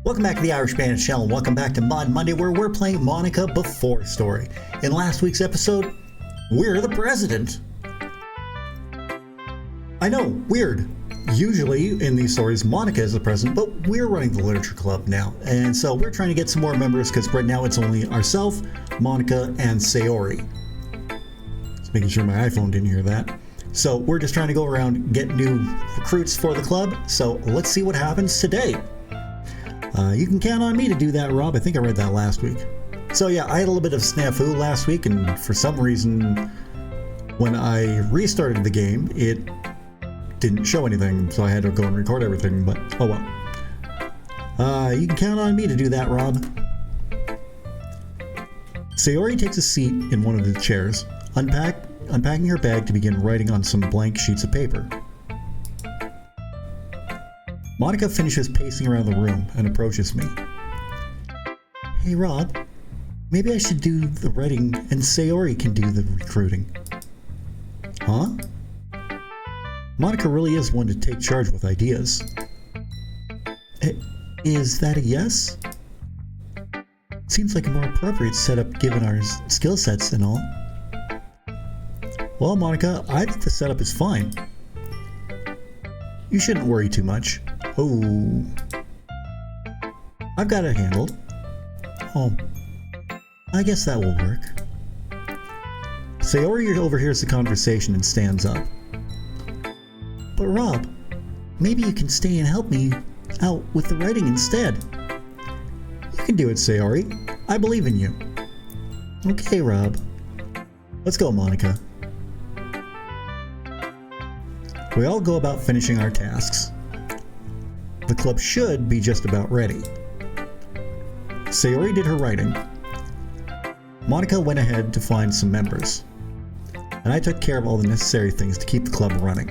Welcome back to the Irish Spanish channel. Welcome back to Mod Monday, where we're playing Monika Before Story. In last week's episode, we're the president. I know, weird. Usually in these stories, Monika is the president, but we're running the literature club now. And so we're trying to get some more members because right now it's only ourselves, Monika, and Sayori. Just making sure my iPhone didn't hear that. So we're just trying to go around, get new recruits for the club. So let's see what happens today. You can count on me to do that, Rob. I think I read that last week. So yeah, I had a little bit of snafu last week, and for some reason, when I restarted the game, it didn't show anything, so I had to go and record everything, but oh well. You can count on me to do that, Rob. Sayori takes a seat in one of the chairs, unpacking her bag to begin writing on some blank sheets of paper. Monika finishes pacing around the room and approaches me. Hey Rob, maybe I should do the writing and Sayori can do the recruiting. Huh? Monika really is one to take charge with ideas. Is that a yes? Seems like a more appropriate setup given our skill sets and all. Well, Monika, I think the setup is fine. You shouldn't worry too much. Oh, I've got it handled. Oh, I guess that will work. Sayori overhears the conversation and stands up. But Rob, maybe you can stay and help me out with the writing instead. You can do it, Sayori. I believe in you. Okay, Rob. Let's go, Monika. We all go about finishing our tasks. The club should be just about ready. Sayori did her writing. Monika went ahead to find some members. And I took care of all the necessary things to keep the club running.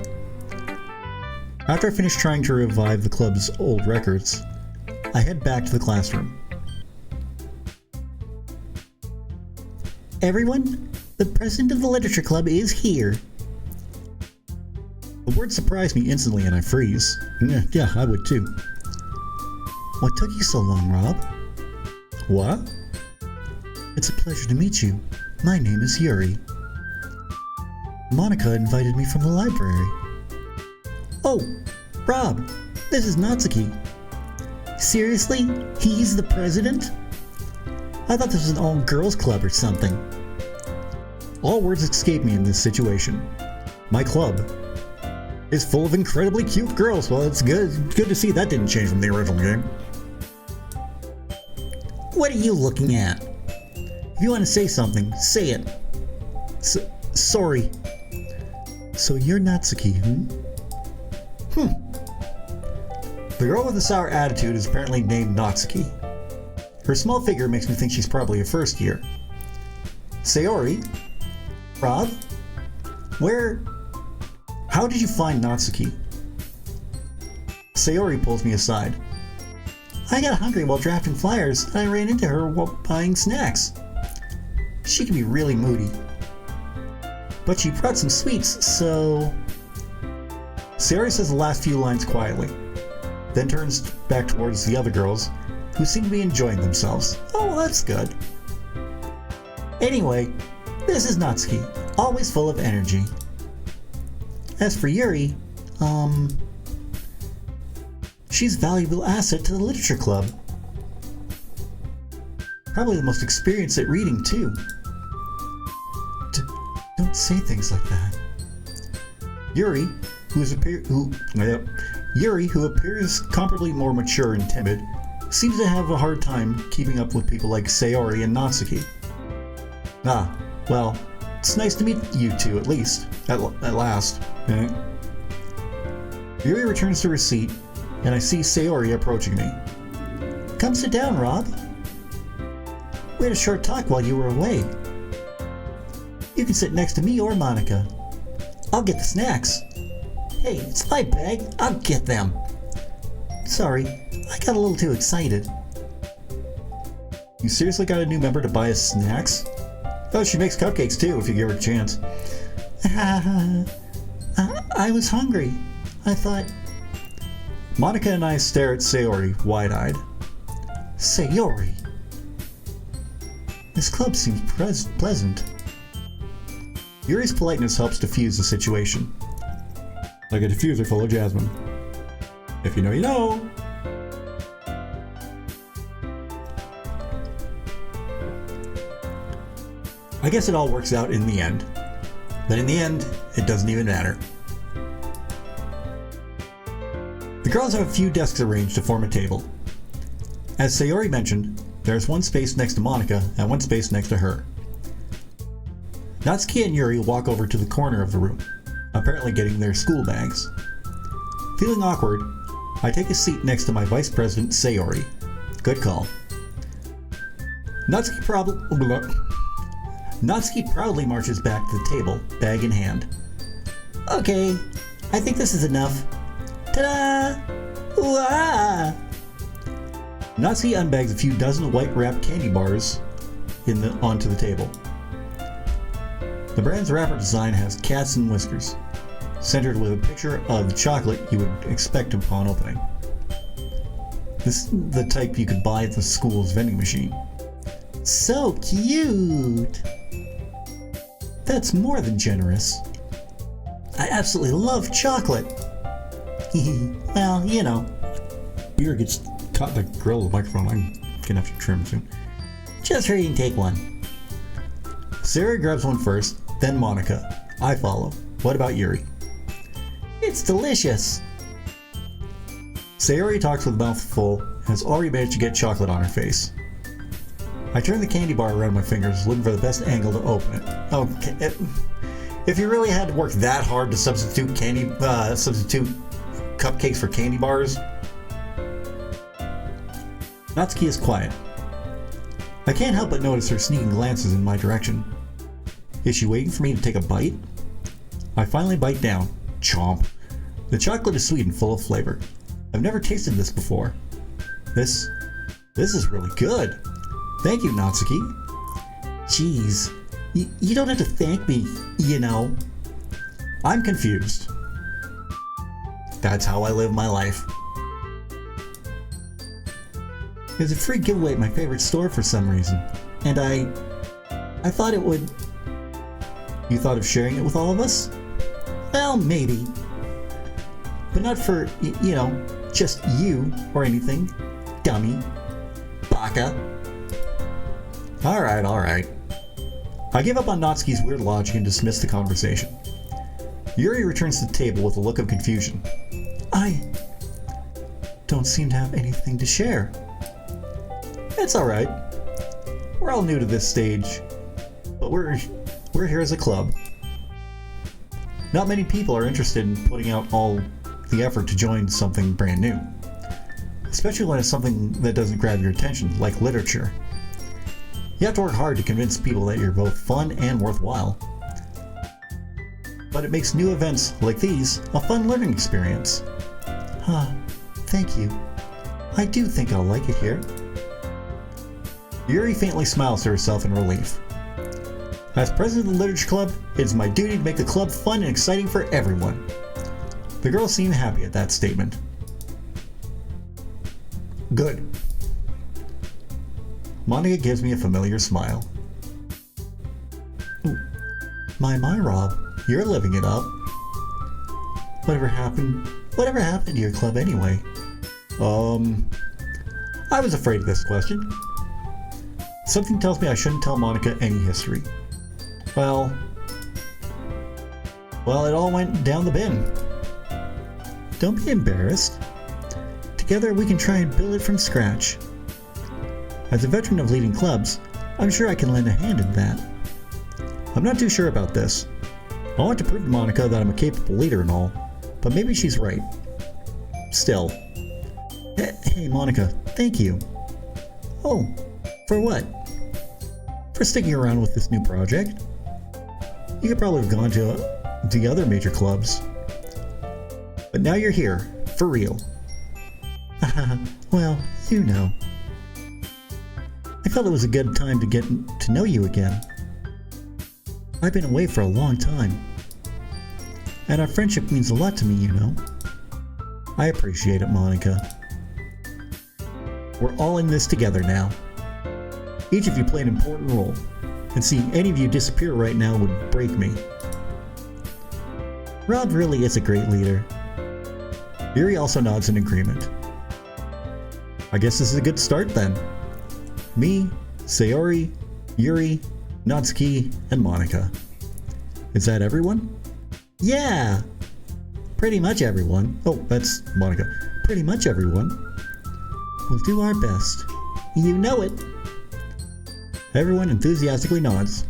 After I finished trying to revive the club's old records, I head back to the classroom. Everyone, the president of the literature club is here. The word surprised me instantly and I freeze. Yeah, I would too. What took you so long, Rob? What? It's a pleasure to meet you. My name is Yuri. Monika invited me from the library. Oh, Rob, this is Natsuki. Seriously? He's the president? I thought this was an all-girls club or something. All words escape me in this situation. My club is full of incredibly cute girls. Well, it's good to see that didn't change from the original game. What are you looking at? If you want to say something, say it. Sorry. So you're Natsuki, The girl with the sour attitude is apparently named Natsuki. Her small figure makes me think she's probably a first year. Sayori? Rob? How did you find Natsuki? Sayori pulls me aside. I got hungry while drafting flyers and I ran into her while buying snacks. She can be really moody. But she brought some sweets, so... Sayori says the last few lines quietly, then turns back towards the other girls, who seem to be enjoying themselves. Oh, well, that's good. Anyway, this is Natsuki, always full of energy. As for Yuri, she's a valuable asset to the literature club. Probably the most experienced at reading, too. Don't say things like that. Yuri, who appears comparably more mature and timid, seems to have a hard time keeping up with people like Sayori and Natsuki. Ah, well, it's nice to meet you two, at least. At last. Yuri returns to her seat, and I see Sayori approaching me. Come sit down, Rob. We had a short talk while you were away. You can sit next to me or Monika. I'll get the snacks. Hey, it's my bag. I'll get them. Sorry, I got a little too excited. You seriously got a new member to buy us snacks? Oh, she makes cupcakes too, if you give her a chance. I was hungry. I thought... Monika and I stare at Sayori, wide-eyed. Sayori. This club seems pleasant. Yuri's politeness helps diffuse the situation. Like a diffuser full of jasmine. If you know, you know. I guess it all works out in the end. But in the end, it doesn't even matter. The girls have a few desks arranged to form a table. As Sayori mentioned, there's one space next to Monika and one space next to her. Natsuki and Yuri walk over to the corner of the room, apparently getting their school bags. Feeling awkward, I take a seat next to my vice president Sayori. Good call. Natsuki proudly marches back to the table, bag in hand. Okay, I think this is enough. Ta-da! Ooh-ah! Natsuki unbags a few dozen white-wrapped candy bars onto the table. The brand's wrapper design has cats and whiskers, centered with a picture of the chocolate you would expect upon opening. This is the type you could buy at the school's vending machine. So cute! That's more than generous. I absolutely love chocolate. Well, you know. Beer gets caught in the grill of the microphone. I'm gonna have to trim soon. Just hurry and take one. Sarah grabs one first, then Monika. I follow. What about Yuri? It's delicious. Sayori talks with a mouth full and has already managed to get chocolate on her face. I turn the candy bar around my fingers, looking for the best angle to open it. Okay. If you really had to work that hard to substitute cupcakes for candy bars. Natsuki is quiet. I can't help but notice her sneaking glances in my direction. Is she waiting for me to take a bite? I finally bite down. Chomp. The chocolate is sweet and full of flavor. I've never tasted this before. This is really good. Thank you, Natsuki. Jeez, you don't have to thank me, you know. I'm confused. That's how I live my life. There's a free giveaway at my favorite store for some reason, and I thought it would... You thought of sharing it with all of us? Well, maybe. But not for, you know, just you or anything. Dummy. Baka. Alright. I give up on Natsuki's weird logic and dismiss the conversation. Yuri returns to the table with a look of confusion. I don't seem to have anything to share. It's alright. We're all new to this stage, but we're here as a club. Not many people are interested in putting out all the effort to join something brand new, especially when it's something that doesn't grab your attention, like literature. You have to work hard to convince people that you're both fun and worthwhile. But it makes new events like these a fun learning experience. Thank you. I do think I'll like it here. Yuri faintly smiles to herself in relief. As president of the Literature Club, it is my duty to make the club fun and exciting for everyone. The girls seem happy at that statement. Good. Monika gives me a familiar smile. My, Rob, you're living it up. Whatever happened to your club anyway? I was afraid of this question. Something tells me I shouldn't tell Monika any history. Well, it all went down the bin. Don't be embarrassed. Together we can try and build it from scratch. As a veteran of leading clubs, I'm sure I can lend a hand in that. I'm not too sure about this. I want to prove to Monika that I'm a capable leader and all, but maybe she's right. Still. Hey Monika, thank you. Oh, for what? For sticking around with this new project. You could probably have gone to the other major clubs. But now you're here, for real. Well, you know. I felt it was a good time to get to know you again. I've been away for a long time. And our friendship means a lot to me, you know. I appreciate it, Monika. We're all in this together now. Each of you play an important role, and seeing any of you disappear right now would break me. Rob really is a great leader. Yuri also nods in agreement. I guess this is a good start then. Me, Sayori, Yuri, Natsuki, and Monika. Is that everyone? Yeah! Pretty much everyone. Oh, that's Monika. Pretty much everyone. We'll do our best. You know it. Everyone enthusiastically nods.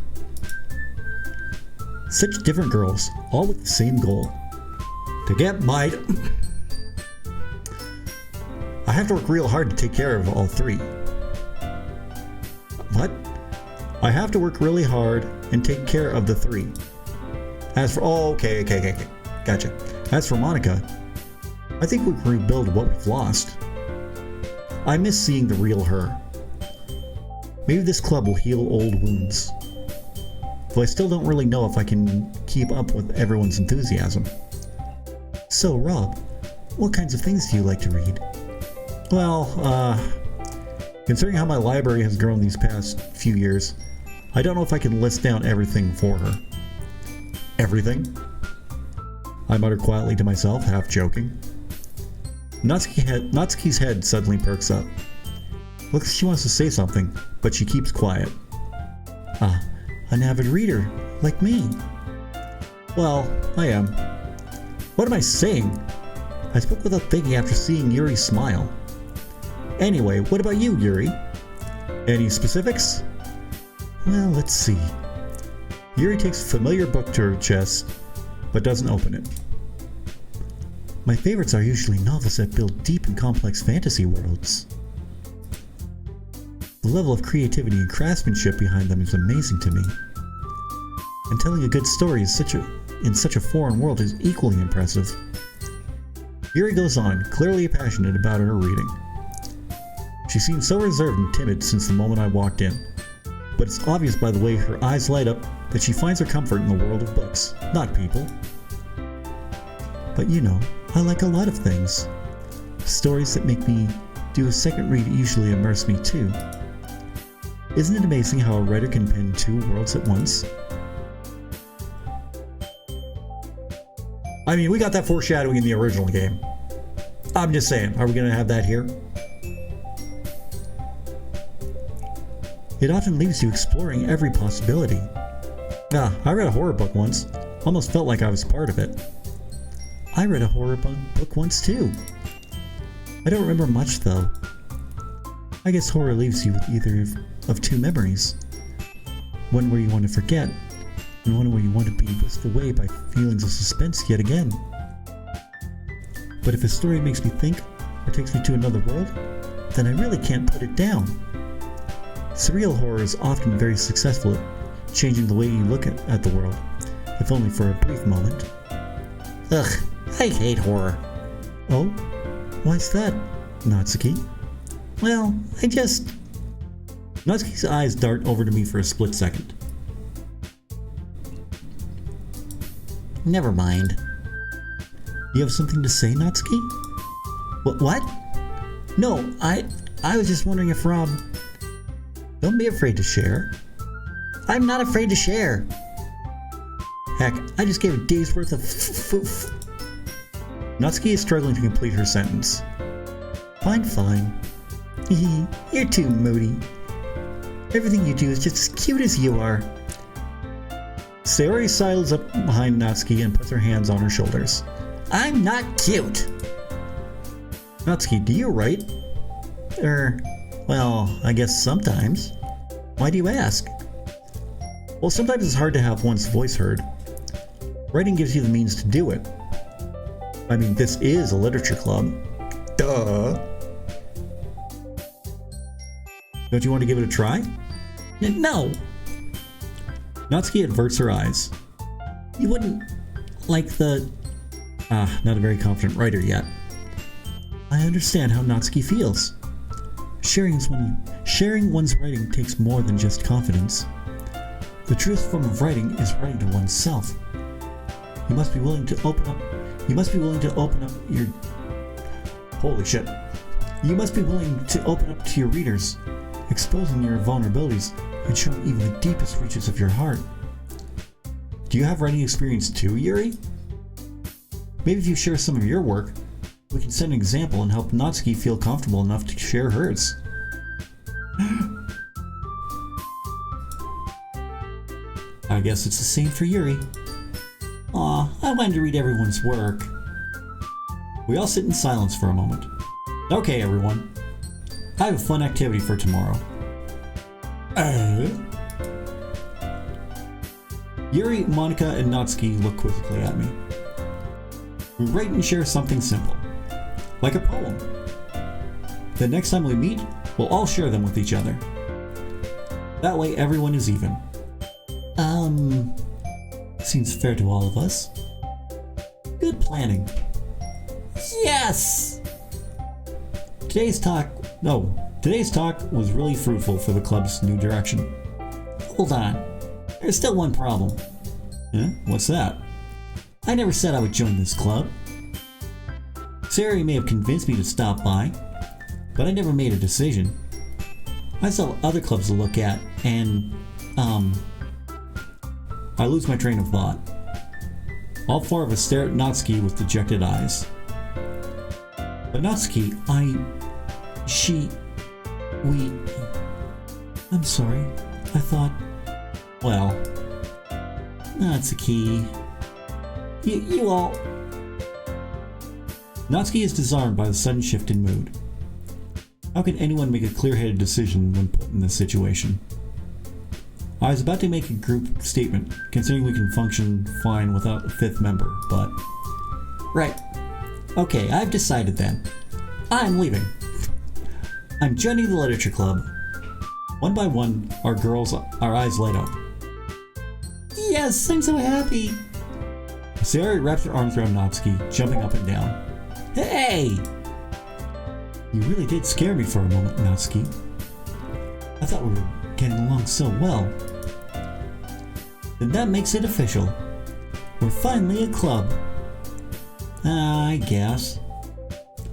Such different girls, all with the same goal. To get my... I have to work real hard to take care of all three. What? I have to work really hard and take care of the three. As for... Oh, okay. Gotcha. As for Monika, I think we can rebuild what we've lost. I miss seeing the real her. Maybe this club will heal old wounds. Though I still don't really know if I can keep up with everyone's enthusiasm. So, Rob, what kinds of things do you like to read? Well, considering how my library has grown these past few years, I don't know if I can list down everything for her. Everything? I muttered quietly to myself, half joking. Natsuki's head suddenly perks up. Looks like she wants to say something, but she keeps quiet. Ah, an avid reader, like me. Well, I am. What am I saying? I spoke without thinking after seeing Yuri smile. Anyway, what about you, Yuri? Any specifics? Well, let's see. Yuri takes a familiar book to her chest, but doesn't open it. My favorites are usually novels that build deep and complex fantasy worlds. The level of creativity and craftsmanship behind them is amazing to me. And telling a good story in such a foreign world is equally impressive. Yuri goes on, clearly passionate about her reading. She seems so reserved and timid since the moment I walked in, but it's obvious by the way her eyes light up that she finds her comfort in the world of books, not people. But you know, I like a lot of things. Stories that make me do a second read usually immerse me too. Isn't it amazing how a writer can pen two worlds at once? I mean, we got that foreshadowing in the original game. I'm just saying, are we going to have that here? It often leaves you exploring every possibility. I read a horror book once. Almost felt like I was part of it. I read a horror book once too. I don't remember much though. I guess horror leaves you with either of two memories. One where you want to forget, and one where you want to be whisked away by feelings of suspense yet again. But if a story makes me think, or takes me to another world, then I really can't put it down. Surreal horror is often very successful at changing the way you look at the world, if only for a brief moment. Ugh, I hate horror. Oh? Why's that, Natsuki? Well, Natsuki's eyes dart over to me for a split second. Never mind. You have something to say, Natsuki? What? No, I was just wondering if Rob... Don't be afraid to share. I'm not afraid to share. Heck, I just gave a day's worth of Natsuki is struggling to complete her sentence. Fine. You're too moody. Everything you do is just as cute as you are. Sayori sidles up behind Natsuki and puts her hands on her shoulders. I'm not cute! Natsuki, do you write? Well, I guess sometimes. Why do you ask? Well, sometimes it's hard to have one's voice heard. Writing gives you the means to do it. I mean, this is a literature club. Duh! Don't you want to give it a try? No! Natsuki averts her eyes. You wouldn't like the... not a very confident writer yet. I understand how Natsuki feels. Sharing one's writing takes more than just confidence. The truest form of writing is writing to oneself. You must be willing to open up your... Holy shit. You must be willing to open up to your readers, exposing your vulnerabilities and showing even the deepest reaches of your heart. Do you have writing experience too, Yuri? Maybe if you share some of your work, we can set an example and help Natsuki feel comfortable enough to share hers. I guess it's the same for Yuri. Aw, I wanted to read everyone's work. We all sit in silence for a moment. Okay, everyone. I have a fun activity for tomorrow. Yuri, Monika, and Natsuki look quizzically at me. We write and share something simple, like a poem. The next time we meet, we'll all share them with each other. That way everyone is even. Seems fair to all of us. Good planning. Yes! Today's talk was really fruitful for the club's new direction. Hold on. There's still one problem. Huh? What's that? I never said I would join this club. Sayori may have convinced me to stop by, but I never made a decision. I still have other clubs to look at, and, I lose my train of thought. All four of us stare at Natsuki with dejected eyes. But Natsuki, I'm sorry. I thought, well, Natsuki, you all... Natsuki is disarmed by the sudden shift in mood. How can anyone make a clear-headed decision when put in this situation? I was about to make a group statement, considering we can function fine without a fifth member, but... Right. Okay, I've decided then. I'm leaving. I'm joining the literature club. One by one, our eyes light up. Yes, I'm so happy! Sayori wraps her arms around Natsuki, jumping up and down. Hey! You really did scare me for a moment, Natsuki. I thought we were getting along so well. Then that makes it official. We're finally a club. I guess.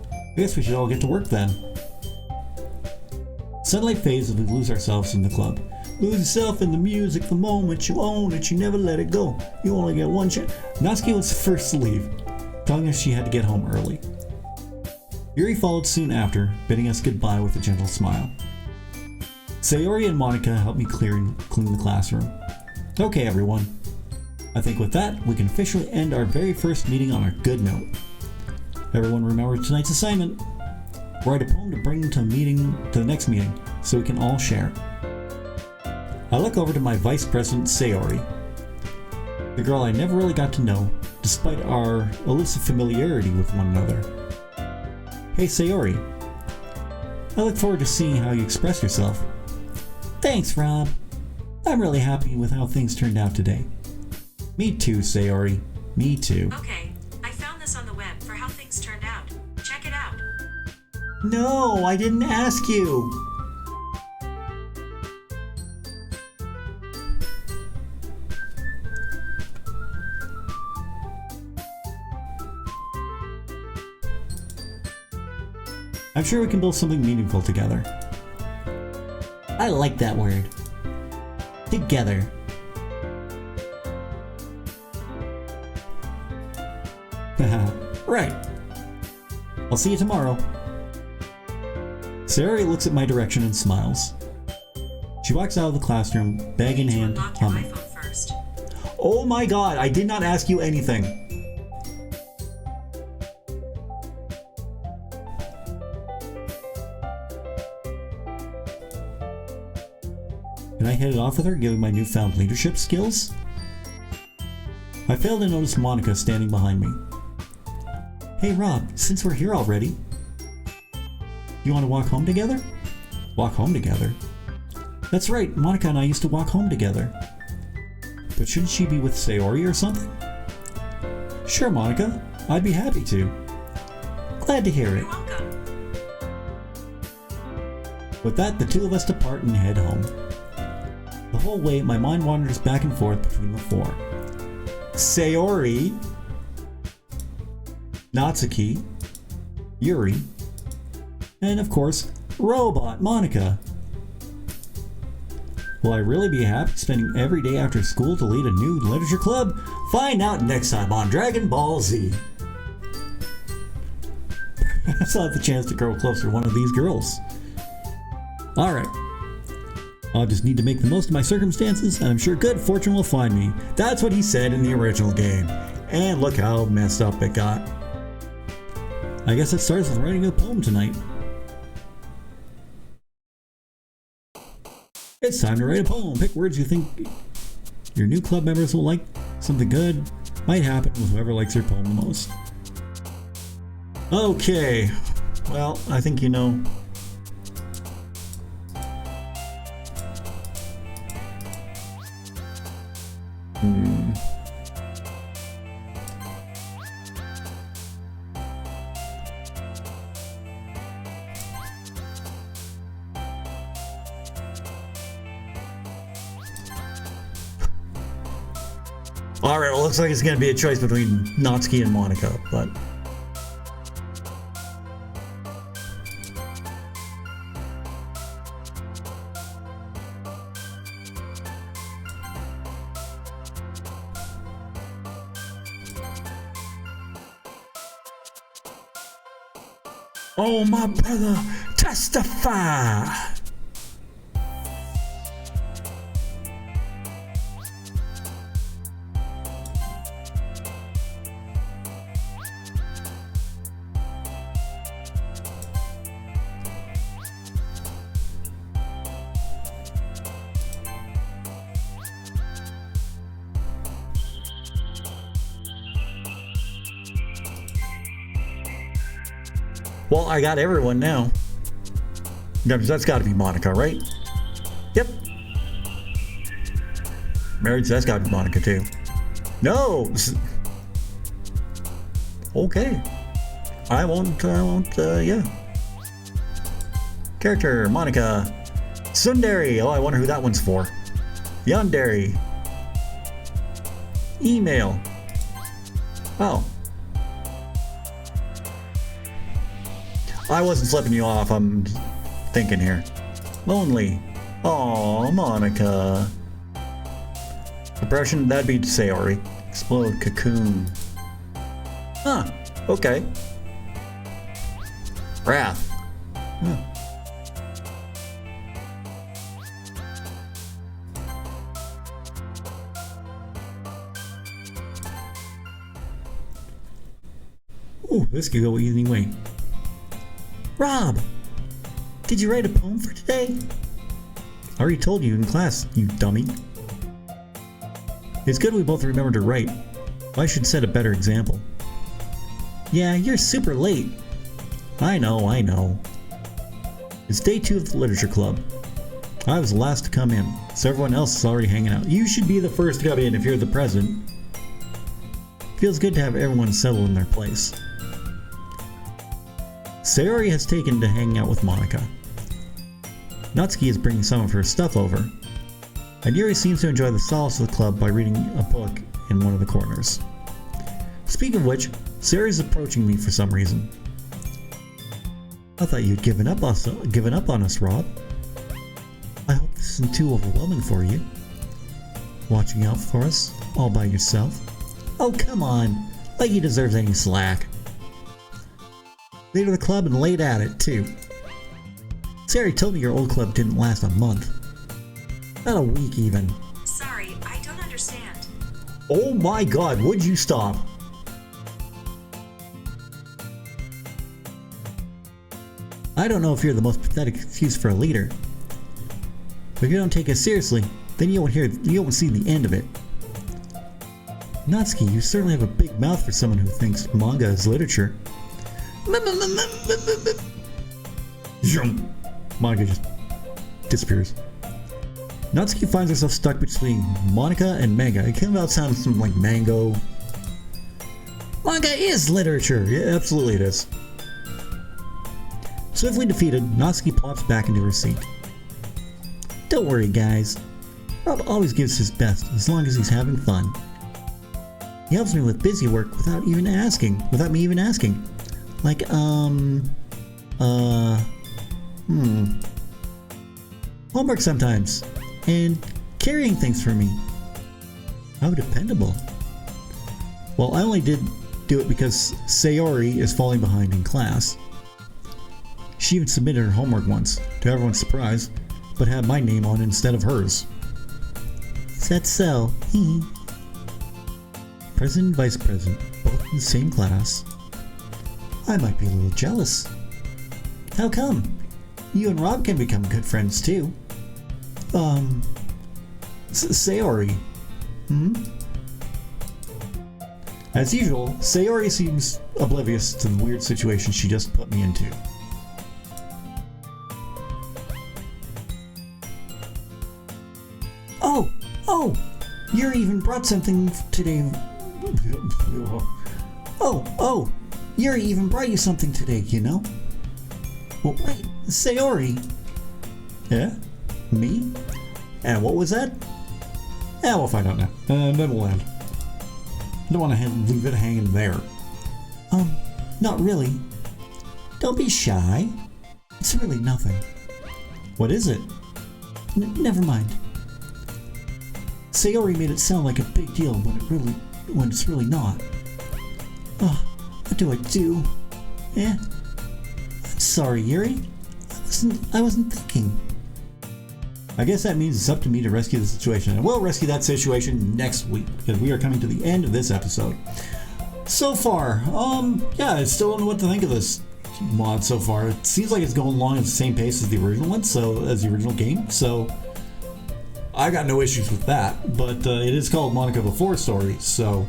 I guess we should all get to work then. Sunlight fades as we lose ourselves in the club. Lose yourself in the music the moment you own it, you never let it go. You only get one chance. Natsuki was the first to leave, telling us she had to get home early. Yuri followed soon after, bidding us goodbye with a gentle smile. Sayori and Monika helped me clean the classroom. Okay, everyone. I think with that, we can officially end our very first meeting on a good note. Everyone remember tonight's assignment. Write a poem to bring to the next meeting, so we can all share. I look over to my vice president, Sayori, the girl I never really got to know, despite our elusive familiarity with one another. Hey Sayori, I look forward to seeing how you express yourself. Thanks, Rob. I'm really happy with how things turned out today. Me too, Sayori. Me too. Okay, I found this on the web for how things turned out. Check it out. No, I didn't ask you. I'm sure we can build something meaningful together. I like that word. Together. Right. I'll see you tomorrow. Sayori looks at my direction and smiles. She walks out of the classroom, bag in hand, humming. First. Oh my god, I did not ask you anything. Can I hit it off with her, given my newfound leadership skills? I failed to notice Monika standing behind me. Hey Rob, since we're here already, you want to walk home together? Walk home together? That's right, Monika and I used to walk home together. But shouldn't she be with Sayori or something? Sure, Monika, I'd be happy to. Glad to hear it. You're welcome. With that, the two of us depart and head home. The whole way, my mind wanders back and forth between the four. Sayori, Natsuki, Yuri, And of course, Robot Monika. Will I really be happy spending every day after school to lead a new literature club? Find out next time on Dragon Ball Z. I still have the chance to grow closer to one of these girls. Alright. I'll just need to make the most of my circumstances, and I'm sure good fortune will find me. That's what he said in the original game. And look how messed up it got. I guess it starts with writing a poem tonight. It's time to write a poem. Pick words you think your new club members will like. Something good might happen with whoever likes your poem the most. Okay. Well, I think you know. Alright, well, looks like it's going to be a choice between Natsuki and Monika, but... Oh, my brother, testify! Well, I got everyone now. That's got to be Monika, right? Yep. Marriage, that's got to be Monika too. No! Okay. I won't, yeah. Character, Monika. Sundari. Oh, I wonder who that one's for. Yandere. Email. Oh. I wasn't slipping you off, I'm thinking here. Lonely. Aw, Monika. Depression, that'd be Sayori. Explode cocoon. Huh, okay. Wrath. Huh. Ooh, this could go either way. Rob! Did you write a poem for today? I already told you in class, you dummy. It's good we both remember to write. I should set a better example. Yeah, you're super late. I know. It's day 2 of the literature club. I was the last to come in, so everyone else is already hanging out. You should be the first to come in if you're the president. Feels good to have everyone settle in their place. Sayori has taken to hanging out with Monika. Natsuki is bringing some of her stuff over. And Yuri seems to enjoy the solace of the club by reading a book in one of the corners. Speaking of which, Sayori is approaching me for some reason. I thought you'd given up on us, Rob. I hope this isn't too overwhelming for you. Watching out for us, all by yourself. Oh, come on, like he deserves any slack. Late to the club and late at it, too. Sayori told me your old club didn't last a month. Not a week, even. Sorry, I don't understand. Oh my god, would you stop? I don't know if you're the most pathetic excuse for a leader. But if you don't take us seriously, then you won't see the end of it. Natsuki, you certainly have a big mouth for someone who thinks manga is literature. Monika just disappears. Natsuki finds herself stuck between Monika and manga. It came out sounding something like mango. Manga is literature. Yeah, absolutely it is. Swiftly defeated, Natsuki plops back into her seat. Don't worry, guys. Rob always gives his best as long as he's having fun. He helps me with busy work without me even asking. Like, Homework sometimes. And carrying things for me. How dependable. Well, I only did do it because Sayori is falling behind in class. She even submitted her homework once, to everyone's surprise, but had my name on instead of hers. Is that so? President and Vice President, both in the same class. I might be a little jealous. How come? You and Rob can become good friends too. Sayori. As usual, Sayori seems oblivious to the weird situation she just put me into. Oh! Yuri even brought something today. Oh! Yuri even brought you something today, you know? Well, wait, Sayori. Yeah? Me? And what was that? We'll find out now. And then we'll end. I don't want to leave it hanging there. Not really. Don't be shy. It's really nothing. What is it? Never mind. Sayori made it sound like a big deal when it's really not. What do I do? I'm sorry, Yuri. I wasn't thinking. I guess that means it's up to me to rescue the situation, and we'll rescue that situation next week because we are coming to the end of this episode. So far, I still don't know what to think of this mod so far. It seems like it's going along at the same pace as the original one, as the original game. So I got no issues with that. But it is called Monika Before Story, so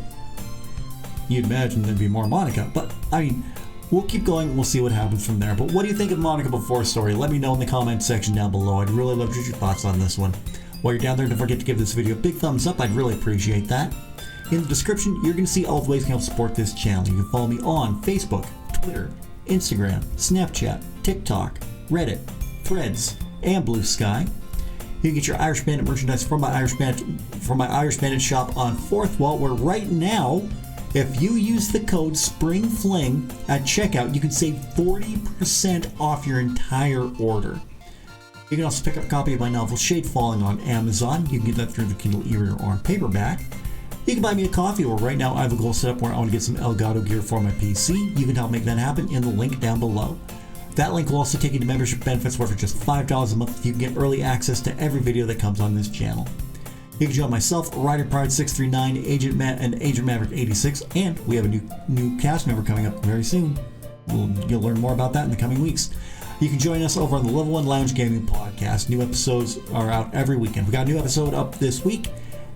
you'd imagine there'd be more Monika. But I mean, we'll keep going and we'll see what happens from there. But what do you think of Monika Before Story? Let me know in the comments section down below. I'd really love to hear your thoughts on this one. While you're down there, don't forget to give this video a big thumbs up. I'd really appreciate that. In the description, you're going to see all the ways you can help support this channel. You can follow me on Facebook, Twitter, Instagram, Snapchat, TikTok, Reddit, Threads, and Blue Sky. You can get your Irish Bandit merchandise from my Irish Bandit shop on Fourth Wall, where right now, if you use the code SPRINGFLING at checkout, you can save 40% off your entire order. You can also pick up a copy of my novel Shade Falling on Amazon. You can get that through the Kindle e-reader or on paperback. You can buy me a coffee, or right now I have a goal set up where I want to get some Elgato gear for my PC. You can help make that happen in the link down below. That link will also take you to membership benefits where for just $5 a month you can get early access to every video that comes on this channel. You can join myself, Rider Pride 639, Agent Matt, and Agent Maverick 86, and we have a new cast member coming up very soon. You'll learn more about that in the coming weeks. You can join us over on the Level 1 Lounge Gaming Podcast. New episodes are out every weekend. We got a new episode up this week,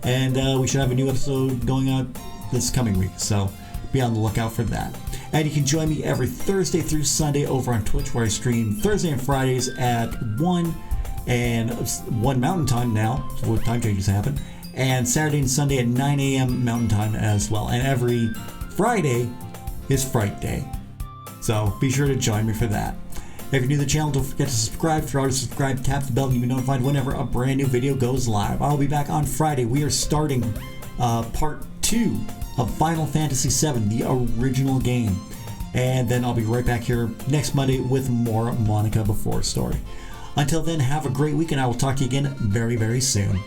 and we should have a new episode going out this coming week, so be on the lookout for that. And you can join me every Thursday through Sunday over on Twitch, where I stream Thursday and Fridays at 1 Mountain Time now, so what time changes happen, and Saturday and Sunday at 9 a.m. Mountain Time as well. And every Friday is Fright Day, so be sure to join me for that. If you're new to the channel, don't forget to subscribe. If you're already subscribed, tap the bell and you'll be notified whenever a brand new video goes live. I'll be back on Friday. We are starting part 2 of Final Fantasy VII, the original game. And then I'll be right back here next Monday with more Monika Before Story. Until then, have a great week, and I will talk to you again very, very soon.